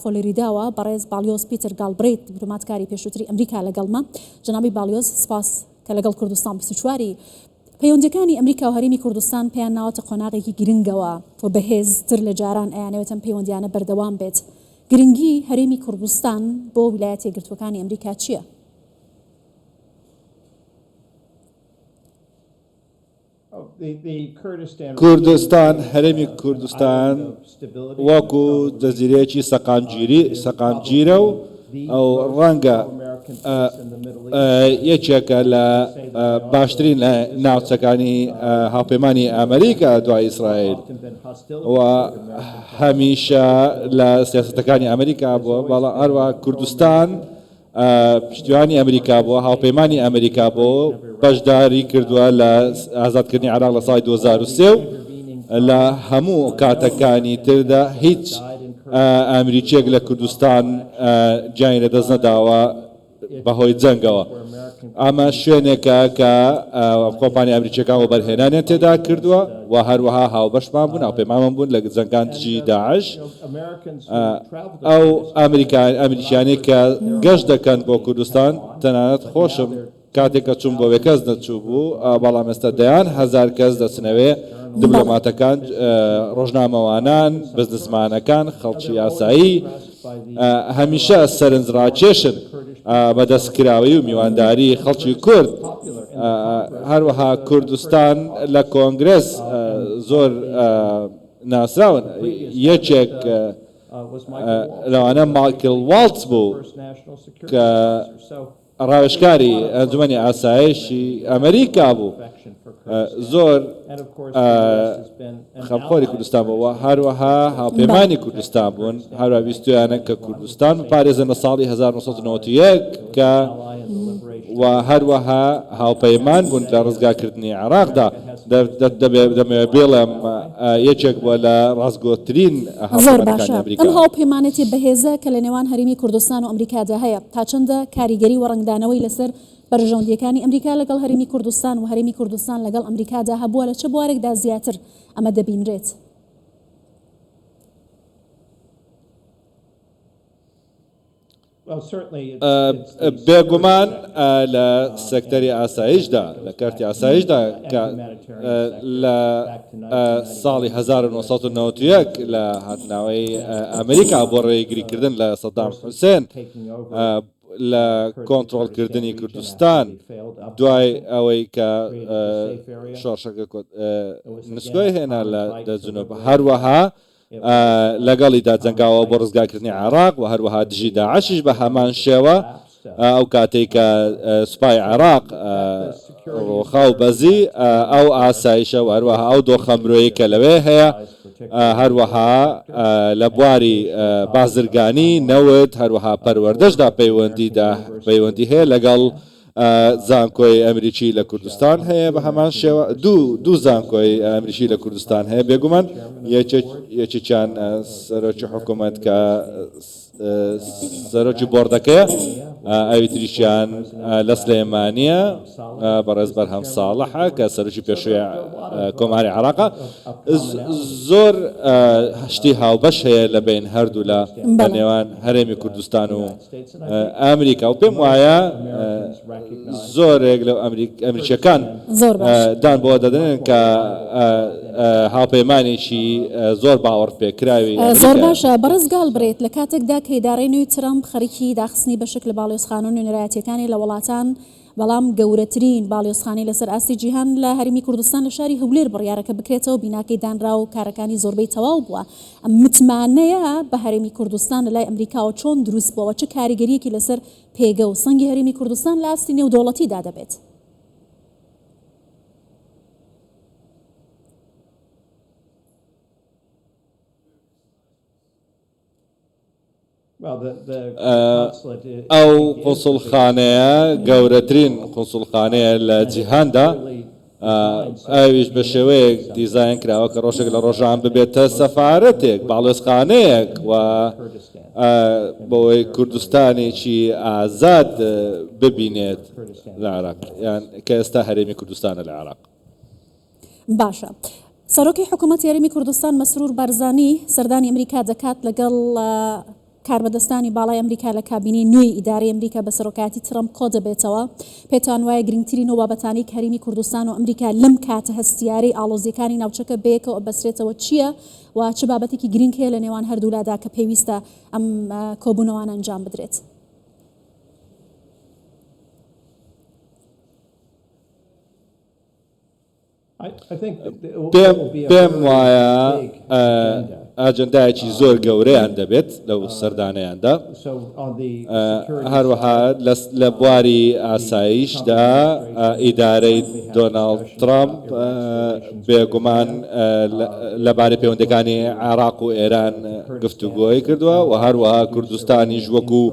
فلۆریداوە بەڕێز بالیۆز پیتر گالبرێت دیپلۆماتکاری پێشووتری ئەمریکا لەگەڵمە. جەنابی بالیۆز سپاس کە لەگەڵ کوردستان 24 پەیوەندیەکانی ئەمریکا و هەرێمی کوردستان پێیان ناوەتە قۆناغێکی گرنگەوە و بەهێزتر لە جاران ئەیانەوێتم پەیوەندیانە بەردەوام بێت. گرنگی هەرێمی کوردستان بۆ ویلایەتە یەکگرتووەکانی ئەمریکا چییە؟ کوردستان هەرێمی کوردستان وەکو جەزیرەیەکی سەقامگیرە و ئەو ڕەنگە یەکێکە لە باشترین ناوچەکانی هاوپەیمانی ئەمریکا دوای ئیسرائیل و هەمیشە لە سیاسەتەکانی ئەمریکا بووە، بەڵام هەروە کوردستان پشتیوانی ئەمریکا بووە، هاوپەیمانی ئەمریکا بوو، بەشداری کردووە لە ئازادکردنی عێراق لە ساڵی 2003 و لە هەموو کاتەکانی تردا هیچ ئەمریکیەک لە کوردستان جیانی لەدەست نەداوە بەهۆی جەنگەوە. ئەمە شوێنێکە کە کۆمپانیا ئەمریکیەکان بۆ بەرهێنانیان تێدا کردووە و هەروەها هاوبەشمان بوون، هاوپەیمانمان بوون لە جەنگان دژی داعش. ئەو ئەمریکیانەی کە گەشت دەکەن بۆ کوردستان تەنانەت خۆشم کاتێک کە چوون بۆ کەس نەچوو بوو، بەڵام ئێستا دەیان هەزار کەس دەچنەوە، دیپلۆماتەکان، ڕۆژنامەوانان، بزنسمانەکان، خەڵکی یاسایی هەمیشە سەرنجڕاکێشن بە دەستکراوی و میوانداری خەڵکی کورد. هەروەها کوردستان لە کۆنگرس زۆر ناسراون. یەکێک لەوانە مایکل واڵتز بوو کە ڕاوێژکاری ئەنجومەنی ئاسایشی ئەمریکا بوو، زۆر خەمخۆری کوردستان بووە، هەروەها هاوپەیمانی کوردستان بوون، هەروە ویستویانە کە کوردستان بپارێزن لە ساڵی 1991 کە و هەروەها هاوپەیمان بوون لە ڕزگارکردنی عێراقدا. دەمەوێت بێڵم یەکێک بووە لە ڕاستگۆترین هاوپەیمانەکانی ئەمریکا. ئەم هاوپەیمانەتی بەهێزە کە لە نێوان هەرێمی کوردستان و ئەمریکادا هەیە، تا چەندە کاریگەری و ڕەنگدانەوەی لەسەر بەرژەوندیەکانی ئەمریکا لەگەڵ هەرێمی کوردستان و هەرێمی کوردستان لەگەڵ ئەمریکادا هەبووە، لە چه بوارێکدا زیاتر ئەمە دەبینرێت؟ بێگومان لە سەکتەری ئاسایشدا، لە کارتی ئاسایشدا کە لە ساڵی 1991 لە هاتناوەی ئەمریکا بۆ ڕێگریکردن لە سەدام حوسێن لە کۆنتڕۆڵکردنی کوردستان، دوای ئەوەی کە شۆڕشەکە نسکۆی هێنا لە دەجنوب، هەروەها لەگەڵیدا جەنگاوە بۆ ڕزگارکردنی عێراق و هەروەها دژی داعشیش بە هەمان شێوە. ئەو کاتێک کە سوپای عێراق ڕۆخاو بەزی ئەو ئاسایشە و هەروەها ئەو دۆخەمرۆیی کە لەوێ هەیە، هەروەها لە بواری بازرگانی نەوت، هەروەها پەروەردەشدا پەیوەندی هەیە لەگەڵ زانکۆی ئەمریکی لە کوردستان هەیە، بە هەمان شێوە دوو زانکۆی ئەمریکی لە کوردستان هەیە. بێگومان یەکێکیان سەرۆکی حکوومەت کە سەرۆکی بۆردەکەیە، ئەوی تریشیان لە سلێمانیە بەڕێز بەرهەم ساڵحە کە سەرۆکی پێشووی کۆماری عێراقە. زۆر هەشتی هاوبەش هەیە لە بین هەردوو لە نێوان هەرێمی کوردستان و ئەمریکا، و پێم وایە زۆرێک لە ئەمریکیەکان دان بۆ دەدەن کە هاوپەیمانێکی زۆر باوەڕ پێکراوی. زۆر باشە. بەڕێز گالبرێت، لە کاتێکدا کە ئیدارەی نوێی ترامپ خەریکی داخستنی بەشێک لە باڵیۆزخانە و نوێنەرایەتیەکانی لە وڵاتان، بەڵام گەورەترین باڵیۆزخانەی لەسەر ئاستی جیهان لە هەرێمی کوردستان لە شاری هەولێر بڕیارەکە بکرێتەوە، بیناکەی دانرا و کارەکانی زۆربەی تەواو بووە. متمانەیە بە هەرێمی کوردستان لە لای ئەمریکاوە چۆن دروست بووەوە، چه کاریگەریەکی لەسەر پێگە و سەنگی هەرێمی کوردستان لە ئاستی نێودەوڵەتیدا دەبێت؟ ئەو قوسڵخانەیە گەورەترین قوسڵخانەیە لە جیهاندا، ئەویش بە شێوەیەک دیزاین کراوە کە ڕۆژێک لە ڕۆژان ببێتە سەفارەتێک، باڵێزخانەیەک و بۆی کوردستانێکی ئازاد ببینێت لە عێراق، یان کە ئێستا هەرێمی کوردستانە لە عێراق. باشە. سەرۆکی حکوومەتی هەرێمی کوردستان مەسرور بارزانی سەردانی ئەمریکا دەکات لەگەڵ کاربەدەستانی باڵای ئەمریکا لە کابینەی نوێی ئیدارەی ئەمریکا بە سەرۆکاتی ترەمپ کۆ دەبێتەوە پێتان وایە گرنگترین و بابەتانی هەرێمی کوردستان و ئەمریکا لەم کاتە هەستیارەی ئاڵۆزیەکانی ناوچەکە بەیەکەوە بەسرێتەوە چییە و چ بابەتێکی گرنگ هەیە لە نێوان هەردوولادا کە پێویستە ئەم کۆبوونەوەیان ئەنجام بدرێت. پێم وایە ئاجندایەکی زۆر گەورەیان دەبێت لەو سەردانەیاندا هەروەها لە بواری ئاسایشدا ئیدارەی دۆناڵد ترامپ بێگومان لەبارەی پەیوەندەکانی عێراق و ئێران گفتوگۆی کردووە و هەروەها کوردستانیش وەکو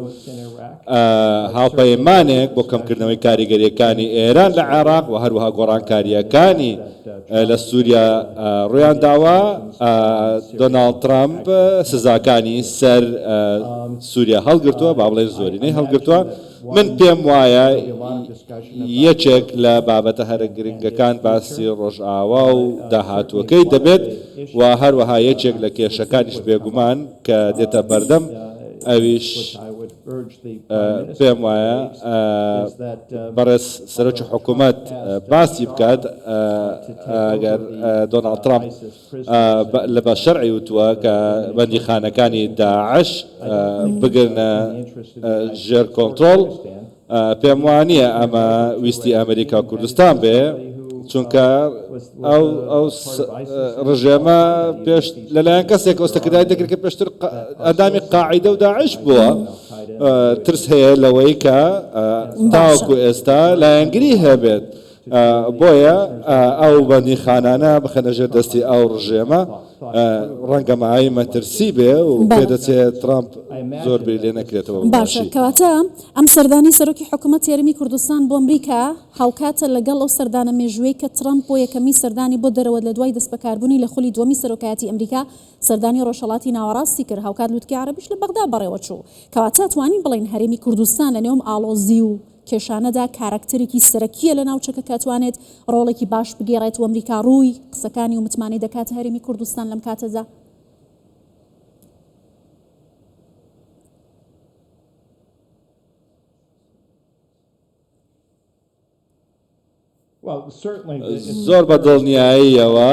هاوپەیمانێک بۆ کەمکردنەوەی کاریگەریەکانی ئێران لە عێراق و هەروەها گۆڕانکاریەکانی لە سووریا ڕویان داوە دۆناڵد ترامپ سزاکانی سەر سووریا هەڵگرتووە با بڵێن زۆرینەی هەڵگرتووە من پێم وایە یەکێک لە بابەتە هەرە گرنگەکان باسی ڕۆژئاوا و داهاتوەکەی دەبێت و هەروەها یەکێک لە کێشەکانیش بێگومان کە دێتە بەردەم ئەویش پێم وایە بەڕێز سەرۆکی حکوومەت باسی بکات ئەگەر دۆناڵد ترامپ لە شەرعی وتووە کە بەندیخانەکانی داعش بگرنە ژێر کۆنتڕۆڵ پێم وانییە ئەمە ویستی ئەمریکا و کوردستان بێ چونکە ئەو ڕژێمە پێش لەلایەن کەسێک ئۆستەکردای دەکرد کە پێشتر ئەندامی قاعیدە و داعش بووە ترس هەیە لەوەی کە تاوەکو ئێستا لایەنگری هەبێت بۆیە ئەو بەندیخانانە بخەنە ژێر دەستی ئەو ڕژێمە ڕەنگە مەهای مەترسی بێ و پێدەچێت ترامپ زۆر بیر لێ نەکرێتەوە. باشە کەواتە ئەم سەردانی سەرۆکی حکوومەت یارمەتی کوردستان بۆ ئەمریکا هاوکاتە لەگەڵ ئەو سەردانە مێژووەی کە ترامپ بۆ یەکەمی سەردانی بۆ دەرەوە لە دوای دەستبەکاربوونی لە خولی دووەمی سەرۆکایەتی ئەمریکا سەردانی ڕۆژهەڵاتی ناوەڕاستی کرد هاوکات لوتکەی عەرەبیش لە بەغدا بەڕێوە چوو کەواتە توانین بڵین هەرێمی کوردستان لە نێوم ئاڵۆزی و کێشانەدا کارکتەرێکی سەرەکیە لە ناوچەکە کاتوانێت ڕۆڵێکی باش بگێڕێت و ئەمریکا ڕووی قسەکانی و متمانەی دەکاتە هەرێمی کوردستان لەم کاتەدا. زۆر بە دڵنیاییەوە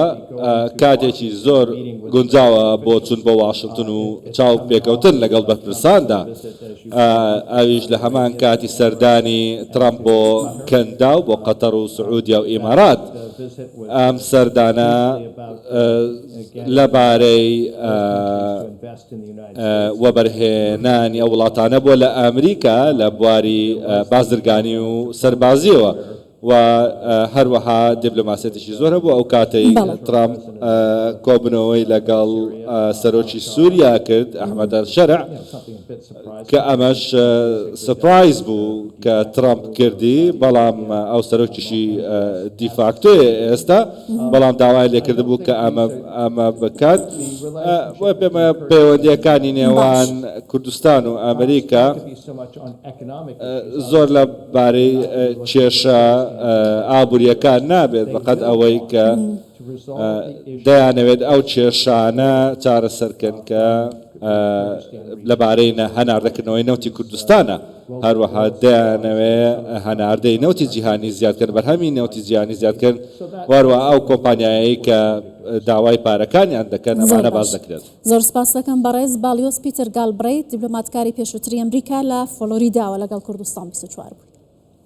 کاتێکی زۆر گونجاوە بۆ چون بە واشنگتن و چاو پێکەوتن لەگەڵ بەرپرساندا ئەویش لە هەمان کاتی سەردانی ترامپ بۆ کەندا و بۆ قەتەر و سعودیا و ئیمارات ئەم سەردانە لەبارەی وەبەرهێنانی ئەو وڵاتانە بۆ لە ئەمریکا لە بواری بازرگانی و سەربازیەوە و هەروەها دیبلۆماسیەتێکی زۆر هەبوو ئەو کاتەی ترامپ کۆبنەوەی لەگەڵ سەرۆکی سووریا کرد ئەحمەد ئەلشەرع کە ئەمەش سپرایز بوو کە ترامپ کردی بەڵام ئەو سەرۆکیشی دیفاکتۆیە ئێستا بەڵام داوای لێکرد بوو کە ئەمە بکات پێمە پەیوەندیەکانی نێوان کوردستان و ئەمریکا زۆر لە بارەی کێشە ئابوووریەکان نابێت بەقەت ئەوەی کە دەیانەوێت ئەو کێشانە چارەسەرکەن کە لەبارەی هەناردەکردنەوەی نەوتی کوردستانە هەروەها دەیانەوێت هەناردەی نەوتی جیهانی زیادکردن بەرهەمی نەوتی جیهانی زیادکردن وەروە ئەو کۆمپانیایی کە داوای پارەکانیان دەکەن ئەمانە باز دەکرێت. زۆر سپاس دەکەم بەڕێز بالیۆس پیتر گالبرەیت دیبلۆماتکاری پێشووتری ئەمریکا لە فلۆریداوە لەگەڵ کوردستان 24 بوو.